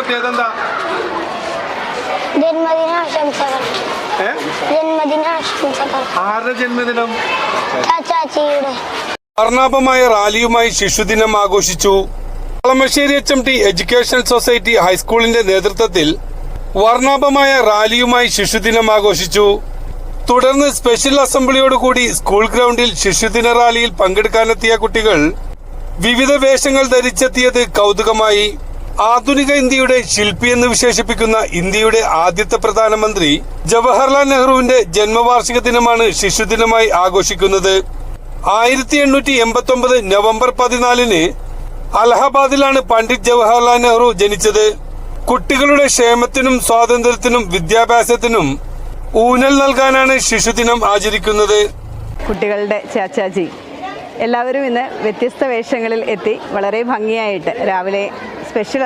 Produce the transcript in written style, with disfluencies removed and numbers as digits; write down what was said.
കിട്ടിയതെന്താ? ജന്മദിനാശംസകൾ. ആരുടെ ജന്മദിനം? ചാച്ചാച്ചിയുടെ. വർണ്ണാഭമായ റാലിയുമായി ശിശുദിനം ആഘോഷിച്ചു. കളമശ്ശേരി HMT എഡ്യൂക്കേഷണൽ സൊസൈറ്റി ഹൈസ്കൂളിന്റെ നേതൃത്വത്തിൽ വർണ്ണാഭമായ റാലിയുമായി ശിശുദിനം ആഘോഷിച്ചു. തുടർന്ന് സ്പെഷ്യൽ അസംബ്ലിയോടുകൂടി സ്കൂൾ ഗ്രൗണ്ടിൽ ശിശുദിന റാലിയിൽ പങ്കെടുക്കാനെത്തിയ കുട്ടികൾ വിവിധ വേഷങ്ങൾ ധരിച്ചെത്തിയത് കൗതുകമായി. ആധുനിക ഇന്ത്യയുടെ ശില്പി എന്ന് വിശേഷിപ്പിക്കുന്ന ഇന്ത്യയുടെ ആദ്യത്തെ പ്രധാനമന്ത്രി ജവഹർലാൽ നെഹ്റുവിന്റെ ജന്മവാർഷിക ദിനമാണ് ശിശുദിനമായി ആഘോഷിക്കുന്നത്. 1889 നവംബർ 14 അലഹബാദിലാണ് പണ്ഡിറ്റ് ജവഹർലാൽ നെഹ്റു ജനിച്ചത്. കുട്ടികളുടെ ക്ഷേമത്തിനും സ്വാതന്ത്ര്യത്തിനും വിദ്യാഭ്യാസത്തിനും ഊന്നൽ നൽകാനാണ് ശിശുദിനം ആചരിക്കുന്നത്. കുട്ടികളുടെ ചാച്ചാജി എല്ലാവരും ഇന്ന് വ്യത്യസ്ത വേഷങ്ങളിൽ എത്തി വളരെ ഭംഗിയായിട്ട് രാവിലെ സ്പെഷ്യൽ